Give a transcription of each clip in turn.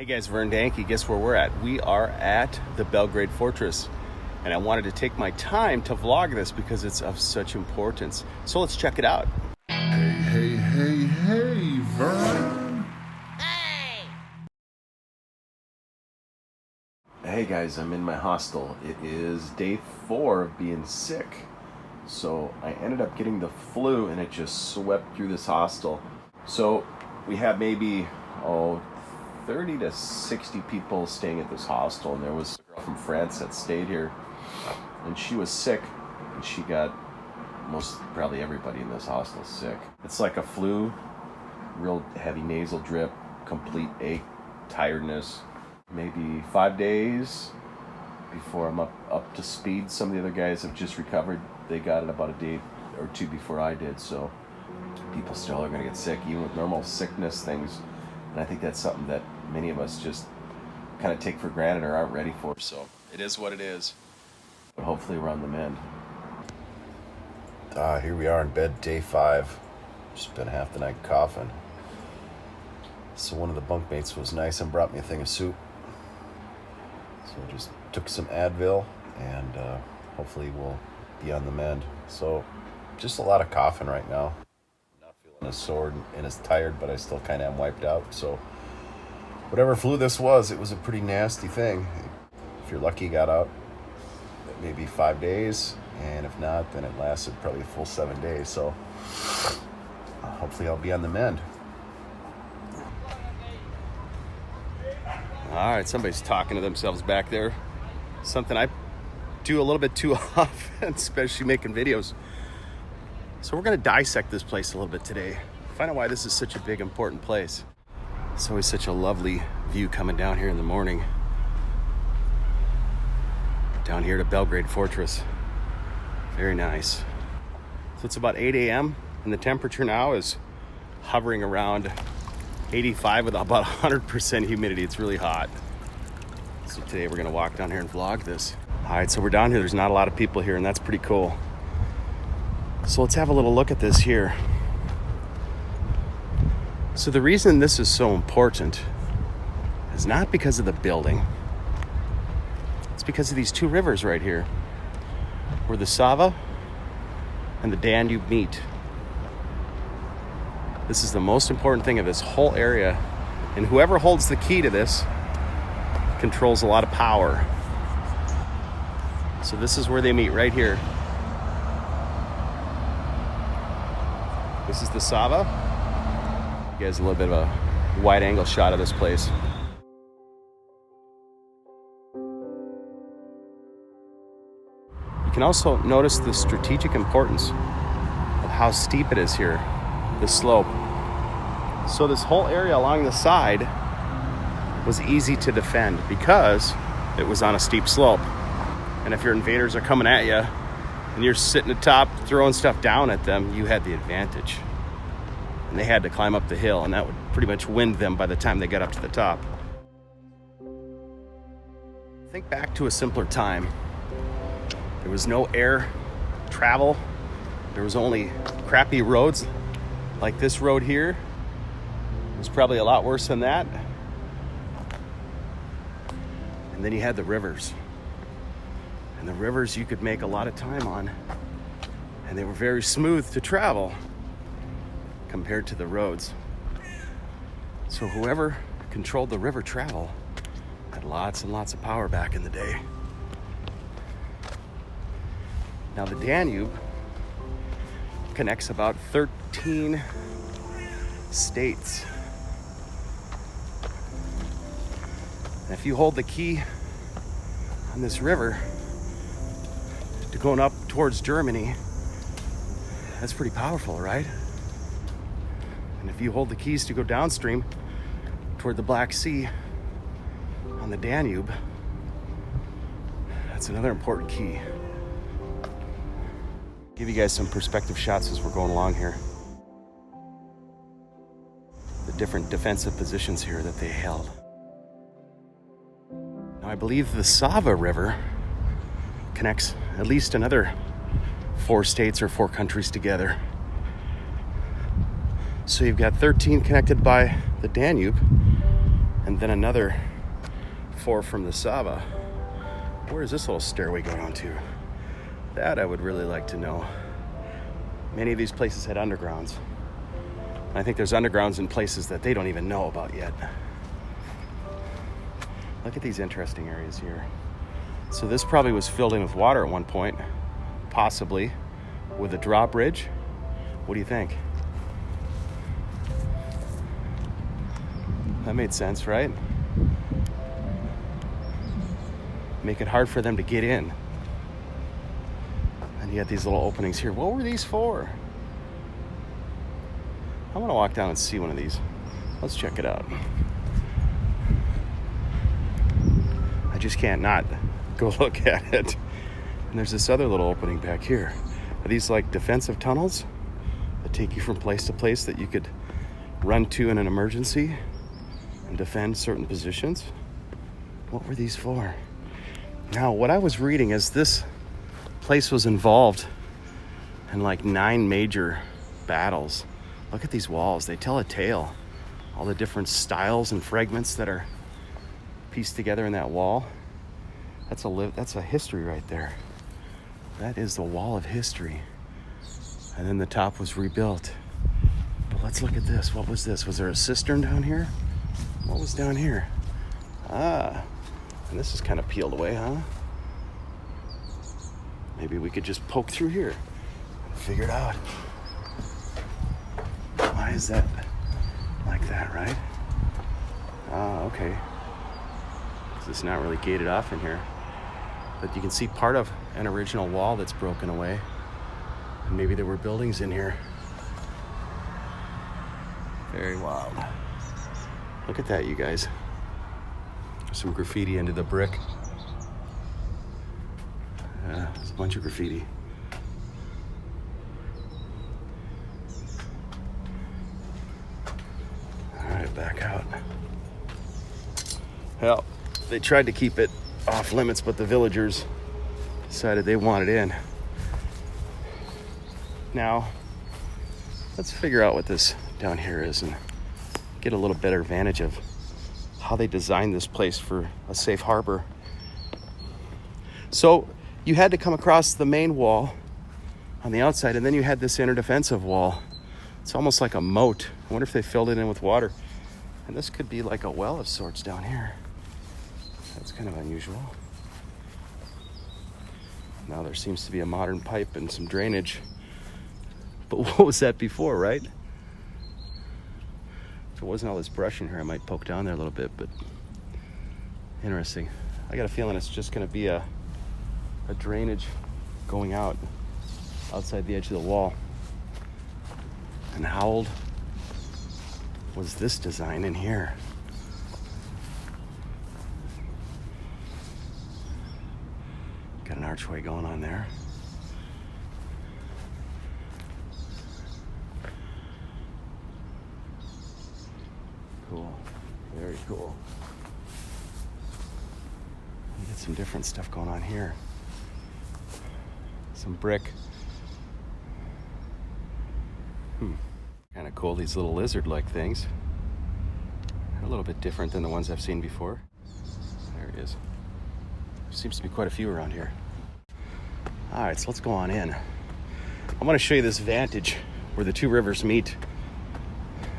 Hey guys, Vern Danke, guess where we're at? We are at the Belgrade Fortress, and I wanted to take my time to vlog this because it's of such importance. So let's check it out. Hey, Vern. Hey guys, I'm in my hostel. It is day 4 of being sick. So I ended up getting the flu and it just swept through this hostel. So we had maybe, 30 to 60 people staying at this hostel, and there was a girl from France that stayed here, and she was sick, and she got probably everybody in this hostel sick. It's like a flu, real heavy nasal drip, complete ache, tiredness. Maybe 5 days before I'm up to speed. Some of the other guys have just recovered. They got it about a day or two before I did, so people still are going to get sick, even with normal sickness things. And I think that's something that many of us just kind of take for granted or aren't ready for. So it is what it is. But hopefully we're on the mend. Here we are in bed, day 5. Spent half the night coughing. So one of the bunkmates was nice and brought me a thing of soup. So I just took some Advil, and hopefully we'll be on the mend. So just a lot of coughing right now. As sore and as tired, but I still kind of am wiped out. So whatever flu this was, it was a pretty nasty thing. If you're lucky, got out maybe 5 days, and if not, then it lasted probably a full 7 days. So hopefully I'll be on the mend. All right, somebody's talking to themselves back there. Something I do a little bit too often, especially making videos. So we're going to dissect this place a little bit today. Find out why this is such a big, important place. It's always such a lovely view coming down here in the morning. Down here to Belgrade Fortress. Very nice. So it's about 8 a.m. and the temperature now is hovering around 85 with about 100% humidity. It's really hot. So today we're going to walk down here and vlog this. All right, so we're down here. There's not a lot of people here, and that's pretty cool. So let's have a little look at this here. So the reason this is so important is not because of the building. It's because of these two rivers right here, where the Sava and the Danube meet. This is the most important thing of this whole area, and whoever holds the key to this controls a lot of power. So this is where they meet, right here. This is the Sava. You guys a little bit of a wide angle shot of this place. You can also notice the strategic importance of how steep it is here, the slope. So this whole area along the side was easy to defend because it was on a steep slope. And if your invaders are coming at you, and you're sitting atop throwing stuff down at them, you had the advantage. And they had to climb up the hill, and that would pretty much wind them by the time they got up to the top. Think back to a simpler time. There was no air travel. There was only crappy roads like this road here. It was probably a lot worse than that. And then you had the rivers. And the rivers you could make a lot of time on, and they were very smooth to travel compared to the roads. So whoever controlled the river travel had lots and lots of power back in the day. Now the Danube connects about 13 states. And if you hold the key on this river to going up towards Germany, that's pretty powerful, right? And if you hold the keys to go downstream toward the Black Sea on the Danube, that's another important key. Give you guys some perspective shots as we're going along here. The different defensive positions here that they held. Now I believe the Sava River connects at least another 4 states or 4 countries together. So you've got 13 connected by the Danube, and then another 4 from the Sava. Where is this little stairway going on to? That I would really like to know. Many of these places had undergrounds. I think there's undergrounds in places that they don't even know about yet. Look at these interesting areas here. So this probably was filled in with water at one point, possibly with a drawbridge. What do you think? That made sense, right? Make it hard for them to get in. And you got these little openings here. What were these for? I want to walk down and see one of these. Let's check it out. I just can't not go look at it. And there's this other little opening back here. Are these like defensive tunnels that take you from place to place that you could run to in an emergency and defend certain positions? What were these for? Now, what I was reading is this place was involved in like 9 major battles. Look at these walls. They tell a tale. All the different styles and fragments that are pieced together in that wall. That's a history right there. That is the wall of history. And then the top was rebuilt. But let's look at this. What was this? Was there a cistern down here? What was down here? Ah, and this is kind of peeled away, huh? Maybe we could just poke through here and figure it out. Why is that like that, right? Ah, okay. It's not really gated off in here. But you can see part of an original wall that's broken away. And maybe there were buildings in here. Very wild. Look at that, you guys. Some graffiti into the brick. There's a bunch of graffiti. All right, back out. Well, they tried to keep it off limits, but the villagers decided they wanted in. Now, let's figure out what this down here is and get a little better vantage of how they designed this place for a safe harbor. So you had to come across the main wall on the outside, and then you had this inner defensive wall. It's almost like a moat. I wonder if they filled it in with water. And this could be like a well of sorts down here. That's kind of unusual. Now there seems to be a modern pipe and some drainage. But what was that before, right? If it wasn't all this brush in here, I might poke down there a little bit, but interesting. I got a feeling it's just gonna be a drainage going out outside the edge of the wall. And how old was this design in here? Got an archway going on there. Cool, very cool. You get some different stuff going on here. Some brick. Kind of cool, these little lizard-like things. They're a little bit different than the ones I've seen before. There it is. There seems to be quite a few around here. All right, so let's go on in. I want to show you this vantage where the two rivers meet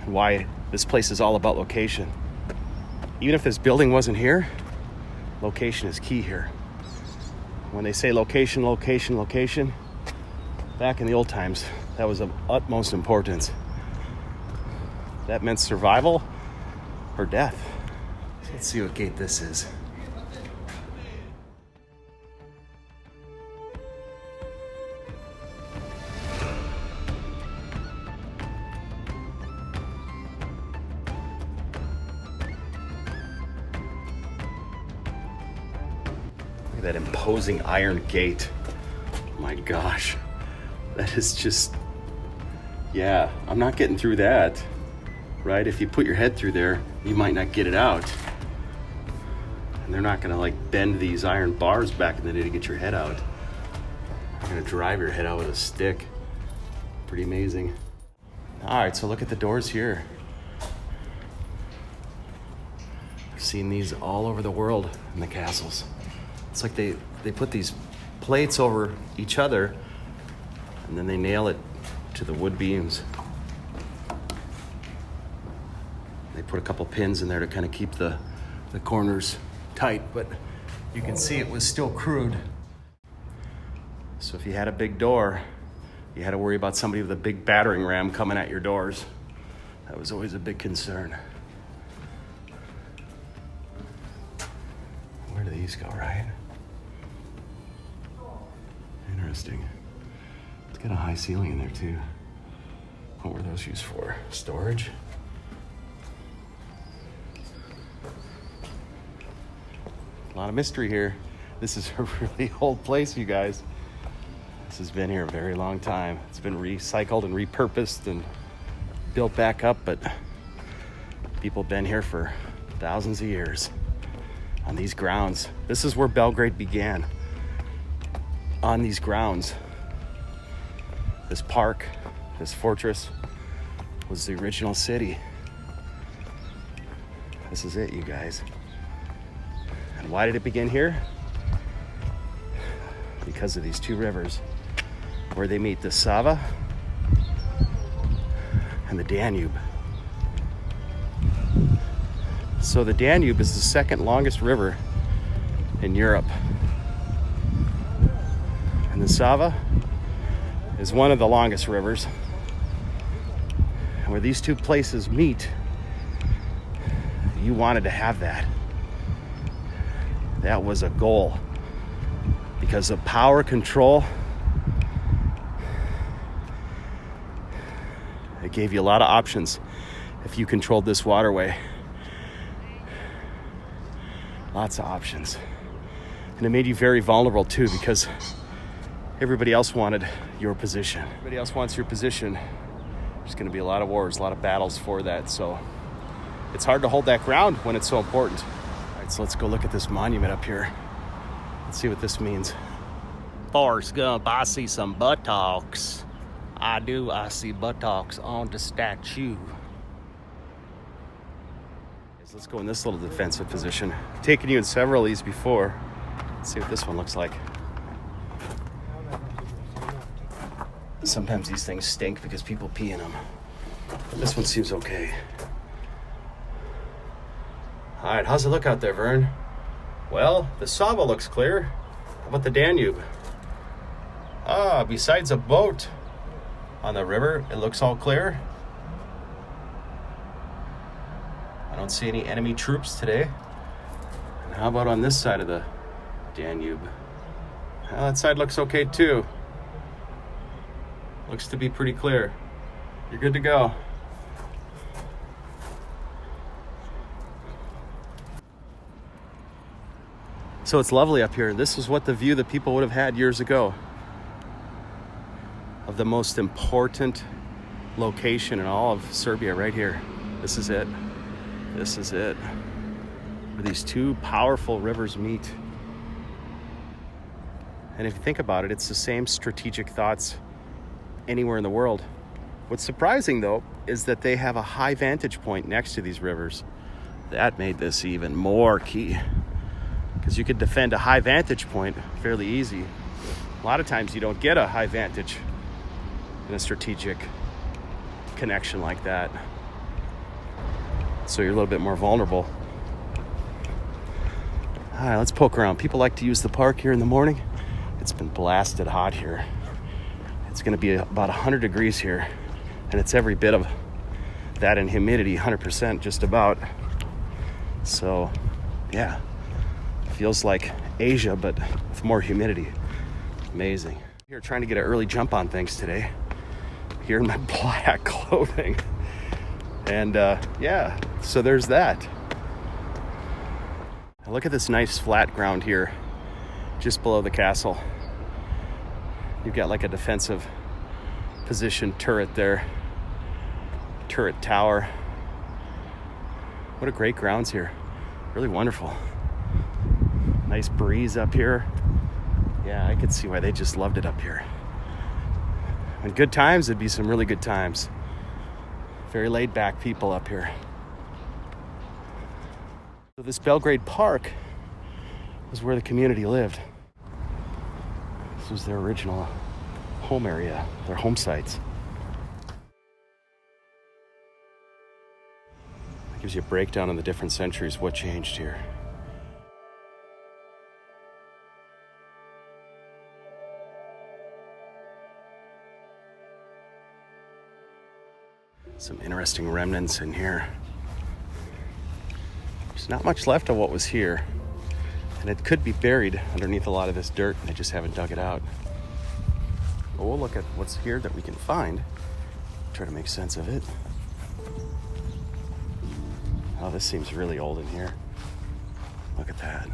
and why this place is all about location. Even if this building wasn't here, location is key here. When they say location, location, location, back in the old times, that was of utmost importance. That meant survival or death. So let's see what gate this is. Look at that imposing iron gate. My gosh. That is just, yeah, I'm not getting through that, right? If you put your head through there, you might not get it out. And they're not gonna like bend these iron bars back in the day to get your head out. They're gonna drive your head out with a stick. Pretty amazing. All right, so look at the doors here. seen these all over the world in the castles. It's like they put these plates over each other and then they nail it to the wood beams. They put a couple pins in there to kind of keep the corners tight, but you can see it was still crude. So if you had a big door, you had to worry about somebody with a big battering ram coming at your doors. That was always a big concern. Where do these go, right? Interesting. It's got a high ceiling in there too. What were those used for? Storage? A lot of mystery here. This is a really old place, you guys. This has been here a very long time. It's been recycled and repurposed and built back up, but people have been here for thousands of years on these grounds. This is where Belgrade began. On these grounds, this park, this fortress, was the original city. This is it, you guys. And why did it begin here? Because of these two rivers where they meet, the Sava and the Danube. So the Danube is the second longest river in Europe. And the Sava is one of the longest rivers. And where these two places meet, you wanted to have that. That was a goal. Because of power control, it gave you a lot of options if you controlled this waterway. Lots of options. And it made you very vulnerable too, because everybody else wanted your position. Everybody else wants your position. There's going to be a lot of wars, a lot of battles for that. So it's hard to hold that ground when it's so important. All right, so let's go look at this monument up here. Let's see what this means. Forrest Gump, I see some buttocks. I do, I see buttocks on the statue. So let's go in this little defensive position. I've taken you in several of these before. Let's see what this one looks like. Sometimes these things stink because people pee in them. But this one seems okay. All right, how's it look out there, Vern? Well, the Sava looks clear. How about the Danube? Ah, besides a boat on the river, it looks all clear. I don't see any enemy troops today. And how about on this side of the Danube? Well, that side looks okay too. Looks to be pretty clear. You're good to go. So it's lovely up here. This is what the view that people would have had years ago of the most important location in all of Serbia right here. This is it. This is it. Where these two powerful rivers meet. And if you think about it, it's the same strategic thoughts anywhere in the world. What's surprising though is that they have a high vantage point next to these rivers. That made this even more key, because you could defend a high vantage point fairly easy. A lot of times you don't get a high vantage in a strategic connection like that, so you're a little bit more vulnerable. All right, let's poke around. People like to use the park here in the morning. It's been blasted hot here. It's going to be about 100 degrees here, and it's every bit of that in humidity, 100% just about. So yeah, feels like Asia, but with more humidity. Amazing. Here trying to get an early jump on things today, here in my black clothing. And yeah, so there's that. Now look at this nice flat ground here, just below the castle. You've got like a defensive position turret there, turret tower. What a great grounds here. Really wonderful. Nice breeze up here. Yeah, I could see why they just loved it up here. And good times, it'd be some really good times. Very laid back people up here. So this Belgrade Park was where the community lived. This was their original home area, their home sites. It gives you a breakdown on the different centuries, what changed here. Some interesting remnants in here. There's not much left of what was here, and it could be buried underneath a lot of this dirt, and they just haven't dug it out. But we'll look at what's here that we can find, try to make sense of it. Oh, this seems really old in here. Look at that.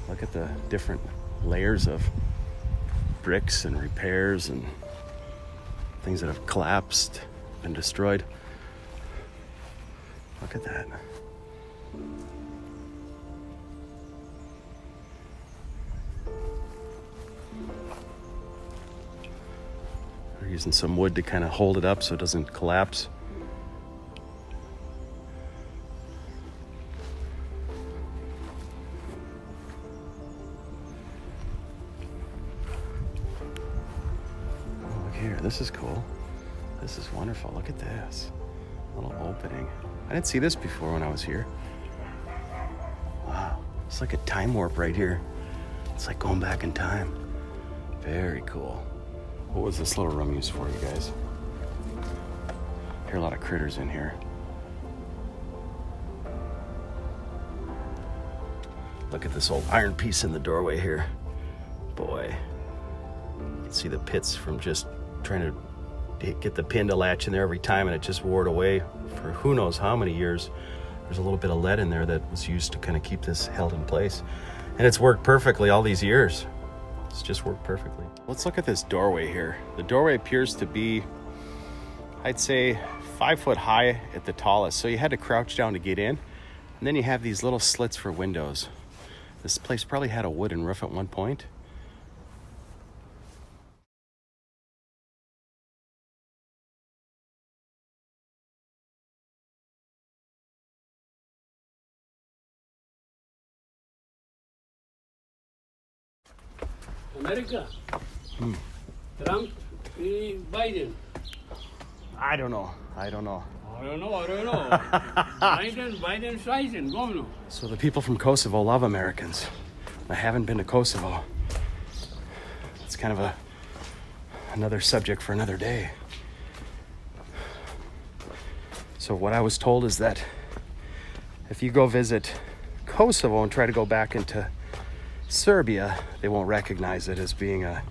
Look at the different layers of bricks and repairs and things that have collapsed, been destroyed. Look at that. We're using some wood to kind of hold it up so it doesn't collapse. Oh, look here, this is cool. This is wonderful. Look at this little opening. I didn't see this before when I was here. Wow, it's like a time warp right here. It's like going back in time. Very cool. What was this little room used for, you guys? I hear a lot of critters in here. Look at this old iron piece in the doorway here. Boy, you can see the pits from just trying to get the pin to latch in there every time, and it just wore it away for who knows how many years. There's a little bit of lead in there that was used to kind of keep this held in place. And it's worked perfectly all these years. It's just worked perfectly. Let's look at this doorway here. The doorway appears to be, I'd say, 5 foot high at the tallest. So you had to crouch down to get in. And then you have these little slits for windows. This place probably had a wooden roof at one point. America? Trump, Biden? I don't know. I don't know. Biden, Schweizen, Governor. So the people from Kosovo love Americans. I haven't been to Kosovo. It's kind of another subject for another day. So what I was told is that if you go visit Kosovo and try to go back into Serbia, they won't recognize it as being a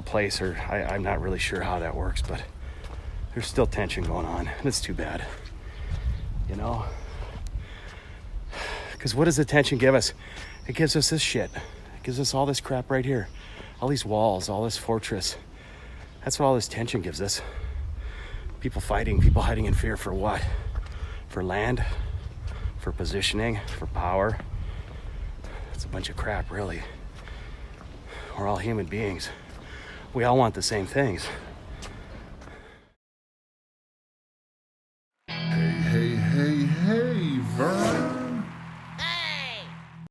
place, or I'm not really sure how that works, but there's still tension going on, and it's too bad, you know? Because what does the tension give us? It gives us this shit. It gives us all this crap right here. All these walls, all this fortress. That's what all this tension gives us. People fighting, people hiding in fear for what? For land? For positioning? For power? It's a bunch of crap, really. We're all human beings. We all want the same things.